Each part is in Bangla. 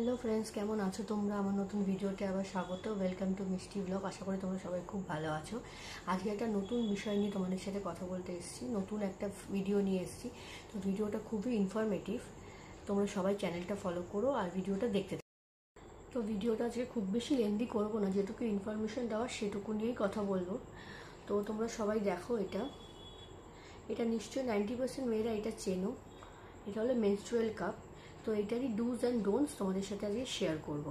হ্যালো ফ্রেন্ডস, কেমন আছো তোমরা? আমার নতুন ভিডিওতে আবার স্বাগত। ওয়েলকাম টু মিষ্টি ব্লগ। আশা করি তোমরা সবাই খুব ভালো আছো। আজকে একটা নতুন বিষয় নিয়ে তোমাদের সাথে কথা বলতে এসেছি, নতুন একটা ভিডিও নিয়ে এসেছি। তো ভিডিওটা খুবই ইনফরমেটিভ, তোমরা সবাই চ্যানেলটা ফলো করো আর ভিডিওটা দেখতে থাকো। তো ভিডিওটা আজকে খুব বেশি লেন্দি করবো না, যেটুকু ইনফরমেশন দেওয়ার সেটুকু নিয়েই কথা বলবো। তো তোমরা সবাই দেখো, এটা নিশ্চয়ই 90% মেয়েরা এটা চেনো। এটা হলো মেনস্ট্রুয়াল কাপ। তো এটারই ডুজ অ্যান্ড ডোন্টস তোমাদের সাথে আজকে শেয়ার করব।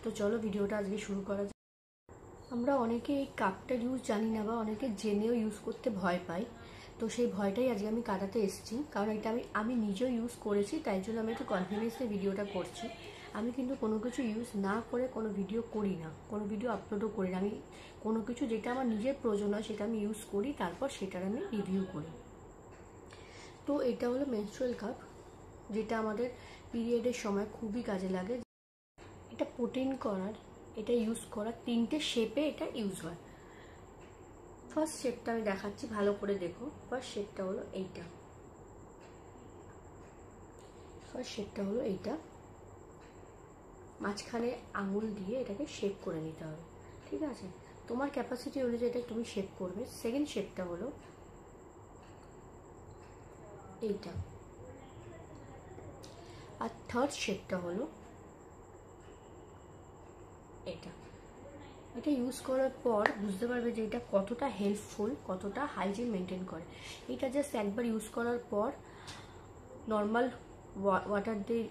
তো চলো ভিডিওটা আজকে শুরু করা যাক। আমরা অনেকে এই কাপটার ইউজ জানি না বা অনেকে জেনেও ইউজ করতে ভয় পাই। তো সেই ভয়টাই আজকে আমি কাটাতে এসেছি, কারণ এটা আমি নিজেও ইউজ করেছি, তাই জন্য আমি একটু কনফিডেন্সে ভিডিওটা করছি। আমি কিন্তু কোনো কিছু ইউজ না করে কোনো ভিডিও করি না, কোনো ভিডিও আপলোডও করি না। আমি কোনো কিছু যেটা আমার নিজের প্রয়োজন হয় সেটা আমি ইউজ করি, তারপর সেটার আমি রিভিউ করি। তো এটা হলো মেনস্ট্রুয়াল কাপ, যেটা আমাদের পিরিয়ডের সময় খুবই কাজে লাগে। এটা প্রোটিন করার, এটা ইউজ করার 3টে শেপে এটা ইউজ হয়। ফার্স্ট শেপটা আমি দেখাচ্ছি, ভালো করে দেখো। ফার্স্ট শেপটা হলো এইটা। মাঝখানে আঙুল দিয়ে এটাকে শেপ করে নিতে হবে, ঠিক আছে? তোমার ক্যাপাসিটি অনুযায়ী এটা তুমি শেপ করবে। সেকেন্ড শেপটা হলো এইটা, আর থার্ড শেপটা হলো এটা ইউজ করার পর বুঝতে পারবে যে এটা কতটা হেল্পফুল, কতটা হাইজিন মেনটেন করে। এটা জাস্ট একবার ইউজ করার পর নর্মাল ওয়াটার দিয়ে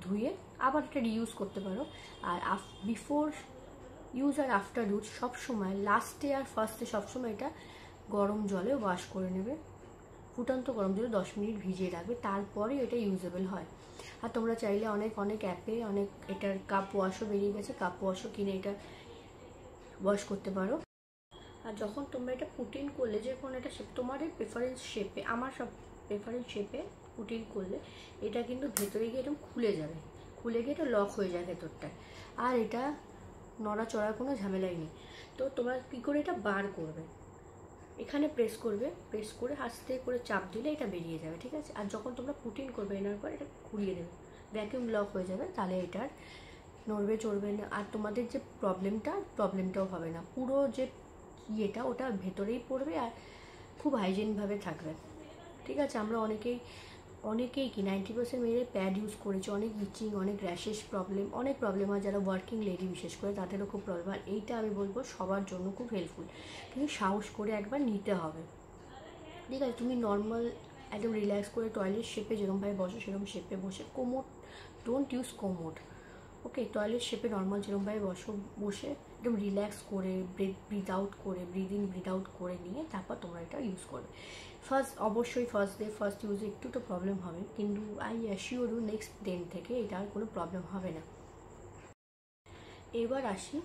ধুয়ে আবার এটা রিইউজ করতে পারো। আর বিফোর ইউজ আর আফটার ইউজ সবসময়, লাস্টে আর ফার্স্টে সবসময় এটা গরম জলে ওয়াশ করে নেবে। ফুটন্ত গরম জলে 10 মিনিট ভিজিয়ে রাখবে, তারপরে এটা ইউজেবল হয়। আর তোমরা চাইলে অনেক অ্যাপে এটার কাপ ওয়াশও বেরিয়ে গেছে, কাপ ওয়াশও কিনে এটা ওয়াশ করতে পারো। আর যখন তোমরা এটা পুটিং করলে, যে কোনো একটা শেপ তোমাদের প্রেফারেন্স শেপে, আমার সব প্রেফারেন্স শেপে পুটিং করলে এটা কিন্তু ভেতরে গিয়ে এরকম খুলে গিয়ে এটা লক হয়ে যায় ভেতরটায়, আর এটা নড়াচড়ার কোনো ঝামেলাই নেই। তো তোমরা কী করে এটা বার করবে, এখানে প্রেস করে আস্তে করে চাপ দিলে এটা বেরিয়ে যাবে, ঠিক আছে? আর যখন তোমরা পুটিং করবে এনার পর এটা ঘুরিয়ে দেবে, ভ্যাকিউম লক হয়ে যাবে, তাহলে এটার নড়বে চড়বে না। আর তোমাদের যে প্রবলেমটাও হবে না। পুরো যে ইয়েটা ওটা ভেতরেই পড়বে আর খুব হাইজিনভাবে থাকবে, ঠিক আছে? আমরা অনেকেই কি 90% মেয়েরা প্যাড ইউজ করেছে, অনেক ইচিং, অনেক র্যাশেস অনেক প্রবলেম হয়। যারা ওয়ার্কিং লেডি বিশেষ করে তাদেরও খুব প্রবলেম হয়। এইটা আমি বলবো সবার জন্য খুব হেল্পফুল, কিন্তু সাহস করে একবার নিতে হবে, ঠিক আছে? তুমি নর্মাল একদম রিল্যাক্স করে টয়লেট শেপে যেরকমভাবে বসো সেরকম শেপে বসে, don't use commode, okay? Toilet শেপে নর্মাল যেরকমভাবে বসে একদম রিল্যাক্স করে ব্রিথ আউট করে নিয়ে তারপর তোমরা এটা ইউজ করবে। অবশ্যই ফার্স্ট ইউজে একটু তো প্রবলেম হবে, কিন্তু আই অ্যাসিওর ইউ নেক্সট দিন থেকে এটা আর কোনো প্রবলেম হবে না। এবার আসি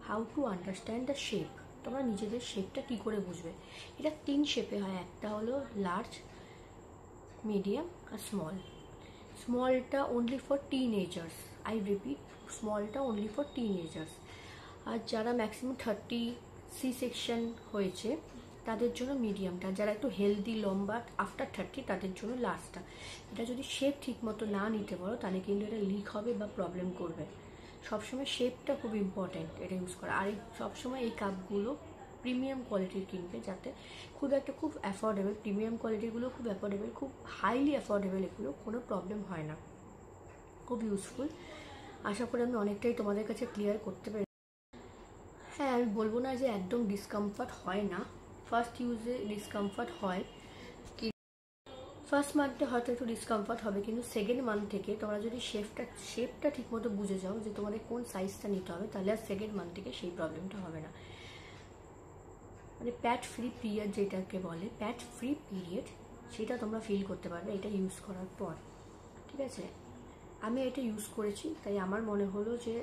how to understand the shape. তোমরা নিজেদের শেপটা কী করে বুঝবে? এটা 3 শেপে হয়। একটা হলো লার্জ, মিডিয়াম আর স্মলটা only for teenagers. I repeat, স্মলটা অনলি ফর টিনেজার্স। আর যারা ম্যাক্সিমাম 30 সেকশন হয়েছে তাদের জন্য মিডিয়ামটা, যারা একটু হেলদি লম্বা আফটার 30 তাদের জন্য লাস্টটা। এটা যদি শেপ ঠিক মতো না নিতে পারো তাহলে কিন্তু এটা লিক হবে বা প্রবলেম করবে। সবসময় শেপটা খুব ইম্পর্ট্যান্ট এটা ইউজ করা। আর সবসময় এই কাপগুলো প্রিমিয়াম কোয়ালিটির কিনবে, যাতে খুব অ্যাফোর্ডেবল, প্রিমিয়াম কোয়ালিটিগুলো খুব অ্যাফোর্ডেবল, খুব হাইলি অ্যাফোর্ডেবল, এগুলো কোনো প্রবলেম হয় না, খুব ইউজফুল। আশা করি আমি অনেকটাই তোমাদের কাছে ক্লিয়ার করতে পারি। হ্যাঁ, আমি বলবো না যে একদম ডিসকমফর্ট হয় না, ফার্স্ট ইউজে ডিসকমফর্ট হয়, ফার্স্ট মান্থে হয়তো একটু ডিসকমফর্ট হবে, কিন্তু সেকেন্ড মান্থ থেকে তোমরা যদি শেপটা ঠিকমতো বুঝে যাও যে তোমাদের কোন সাইজটা নিতে হবে, তাহলে আর সেকেন্ড মান্থ থেকে সেই প্রবলেমটা হবে না। মানে প্যাড ফ্রি পিরিয়ড যেটাকে বলে, প্যাড ফ্রি পিরিয়ড, সেটা তোমরা ফিল করতে পারবে এটা ইউজ করার পর, ঠিক আছে? আমি এটা ইউজ করেছি, তাই আমার মনে হলো যে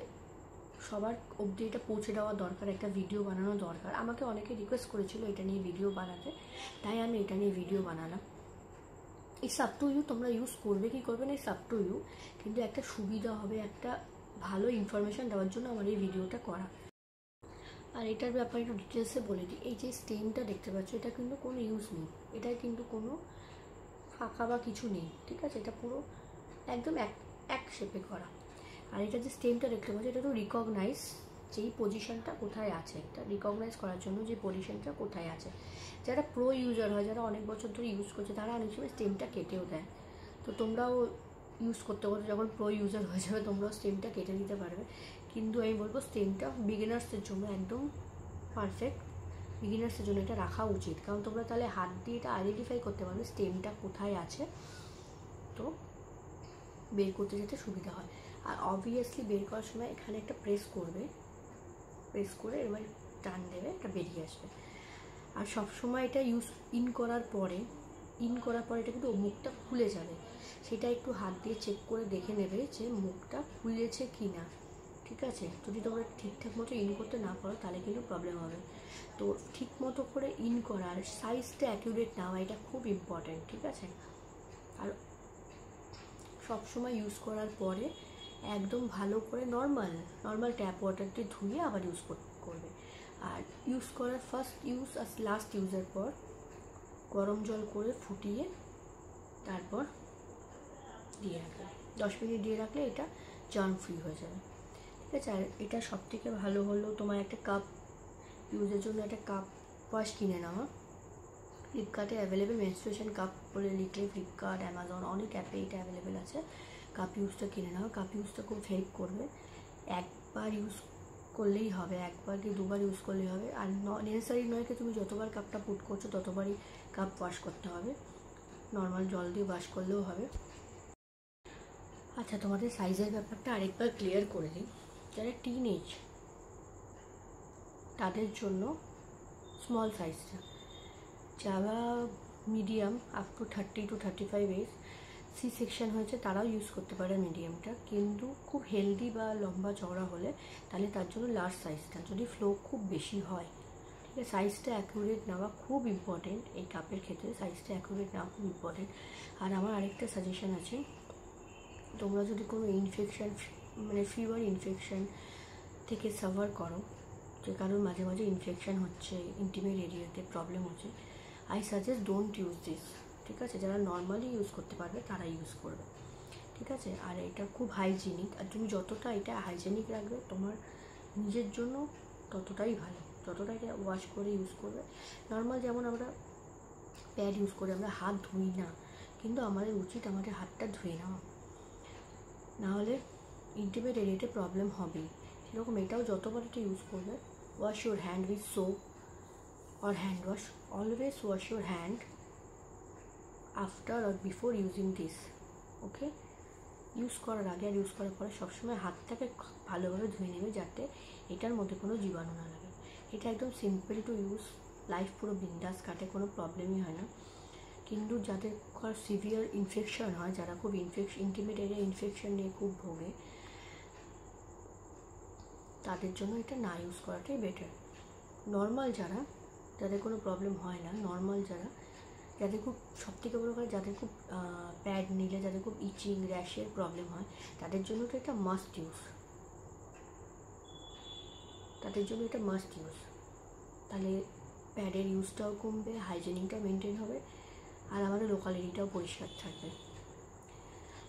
সবার অবধি এটা পৌঁছে দেওয়া দরকার, একটা ভিডিও বানানো দরকার। আমাকে অনেকে রিকোয়েস্ট করেছিল এটা নিয়ে ভিডিও বানাতে, তাই আমি এটা নিয়ে ভিডিও বানালাম। ইটস আপ টু ইউ, তোমরা ইউজ করবে কি করবে না, ইটস আপ টু ইউ, কিন্তু একটা সুবিধা হবে, একটা ভালো ইনফরমেশান দেওয়ার জন্য আমার এই ভিডিওটা করা। আর এটার ব্যাপারে একটু ডিটেলসে বলে দিই। এই যে স্টেনটা দেখতে পাচ্ছ, এটা কিন্তু কোনো ইউজ নেই, এটার কিন্তু কোনো ফাঁকা বা কিছু নেই, ঠিক আছে? এটা পুরো একদম এক শেপে করা। আর এটা যে স্টেমটা দেখতে পাচ্ছি, এটা তো রিকগনাইজ যেই পজিশনটা কোথায় আছে, এটা রিকগনাইজ করার জন্য যে পজিশনটা কোথায় আছে। যারা প্রো ইউজার হয়, যারা অনেক বছর ধরে ইউজ করছে, তারা অনেক সময় স্টেমটা কেটেও দেয়। তো তোমরাও ইউজ করতে করতে যখন প্রো ইউজার হয়ে যাবে, তোমরাও স্টেমটা কেটে দিতে পারবে। কিন্তু আমি বলবো স্টেমটা বিগিনার্সদের জন্য একদম পারফেক্ট, বিগিনার্সের জন্য এটা রাখা উচিত, কারণ তোমরা তাহলে হাত দিয়ে এটা আইডেন্টিফাই করতে পারবে স্টেমটা কোথায় আছে, তো বের করতে যেতে সুবিধা হয়। আর অবভিয়াসলি বের করার সময় এখানে একটা প্রেস করবে, প্রেস করে এবার টান দেবে, এটা বেরিয়ে আসবে। আর সবসময় এটা ইন করার পরে এটা কিন্তু মুখটা খুলে যাবে, সেটা একটু হাত দিয়ে চেক করে দেখে নেবে যে মুখটা খুলেছে কি না। ঠিক আছে, যদি তোমরা ঠিকঠাক মতো ইন করতে না পারো তাহলে কিন্তু প্রবলেম হবে। তো ঠিক মতো করে ইন করার সাইজটা অ্যাকিউরেট নেওয়া, এটা খুব ইম্পর্ট্যান্ট। ঠিক আছে, আর সবসময় ইউজ করার পরে একদম ভালো করে নর্মাল ট্যাপ ওয়াটার দিয়ে ধুয়ে আবার ইউজ করবে। আর ইউজ করার ফার্স্ট ইউজ আর লাস্ট ইউজের পর গরম জল করে ফুটিয়ে তারপর দিয়ে রাখবে, 10 মিনিট দিয়ে রাখলে এটা জার্ম ফ্রি হয়ে যাবে। ঠিক আছে, আর এটা সবথেকে ভালো হলো তোমার একটা কাপ ইউজের জন্য একটা কাপ ওয়াশ কিনে নেওয়া। ফ্লিপকার্টে অ্যাভেলেবেল, মেনস্ট্রুয়েশন কাপ বলে লিখলে ফ্লিপকার্ট, অ্যামাজন, অনেক অ্যাপে এটা অ্যাভেলেবেল আছে। কাপ ইউজটা কিনে নেওয়া, কাপ ইউজটা খুব হেল্প করবে। একবার ইউজ করলেই হবে, একবার কি দুবার ইউজ করলেই হবে। আর নেসেসারি নয় কি তুমি যতবার কাপটা পুট করছো ততবারই কাপ ওয়াশ করতে হবে, নর্মাল জল দিয়ে ওয়াশ করলেও হবে। আচ্ছা, তোমাদের সাইজের ব্যাপারটা আরেকবার ক্লিয়ার করে দিই। যারা টিনেজ তাদের জন্য স্মল সাইজটা, যারা medium up to 30 to 35 age C section হয়েছে তারাও ইউজ করতে পারে মিডিয়ামটা, কিন্তু খুব হেলদি বা লম্বা চওড়া হলে তাহলে তার জন্য লার্জ সাইজটা, যদি ফ্লো খুব বেশি হয়। ঠিক আছে, সাইজটা অ্যাকুরেট নেওয়া খুব ইম্পর্টেন্ট, এই কাপের ক্ষেত্রে সাইজটা অ্যাকুরেট নেওয়া খুব ইম্পর্টেন্ট। আর আমার আরেকটা সাজেশন আছে, তোমরা যদি কোনো ইনফেকশান মানে ফিভার ইনফেকশান থেকে সাফার করো, যে কারোর মাঝে মাঝে ইনফেকশান হচ্ছে, ইন্টিমেট এরিয়াতে প্রবলেম হচ্ছে, I suggest don't use this. ঠিক আছে, যারা নর্মালি ইউজ করতে পারবে তারা ইউজ করবে। ঠিক আছে, আর এটা খুব হাইজেনিক, আর তুমি যতটা এটা হাইজেনিক রাখবে তোমার নিজের জন্য ততটাই ভালো, যতটা এটা ওয়াশ করে ইউজ করবে। নর্মাল যেমন আমরা প্যাড ইউজ করে আমরা হাত ধুই না, কিন্তু আমাদের উচিত আমাদের হাতটা ধুয়ে নেওয়া, নাহলে ইন্টিমেট এরিয়াতে প্রবলেম হবেই। সেরকম এটাও যতবার এটা ইউজ করবে, wash your hand with soap or hand wash. Always wash your hand after or before using this. Okay, use করার আগে আর ইউজ করার পরে সবসময় হাতটাকে ভালোভাবে ধুয়ে নেবে, যাতে এটার মধ্যে কোনো জীবাণু না লাগে। এটা একদম সিম্পল টু ইউজ, লাইফ পুরো বিন্দাস কাটে, কোনো প্রবলেমই হয় না। কিন্তু যাদের সিভিয়ার ইনফেকশন হয়, যারা খুব ইন্টিমেট এরিয়া ইনফেকশন নিয়ে খুব ভোগে, তাদের জন্য এটা না ইউজ করাটাই বেটার। নর্মাল যাদের কোনো প্রবলেম হয় না, নর্মাল যাদের খুব সবথেকে বড় করে যাদের খুব প্যাড নিলে যাদের খুব ইচিং র্যাশের প্রবলেম হয়, তাদের জন্য তো এটা মাস্ট ইউজ, তাহলে প্যাডের ইউজটাও কমবে, হাইজেনিকটা মেনটেন হবে, আর আমাদের লোকালিটিটাও পরিষ্কার থাকবে।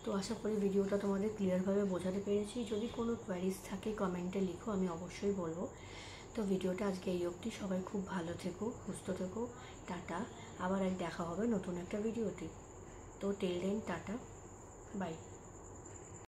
তো আশা করি ভিডিওটা তোমাদের ক্লিয়ারভাবে বোঝাতে পেরেছি। যদি কোনো কোয়ারিজ থাকে কমেন্টে লিখো, আমি অবশ্যই বলবো। তো ভিডিওটা আজকে এই অবধি, সবাই খুব ভালো থেকো, সুস্থ থেকো, টাটা। আবার দেখা হবে নতুন একটা ভিডিওতে। তো টিল দেন টাটা, বাই।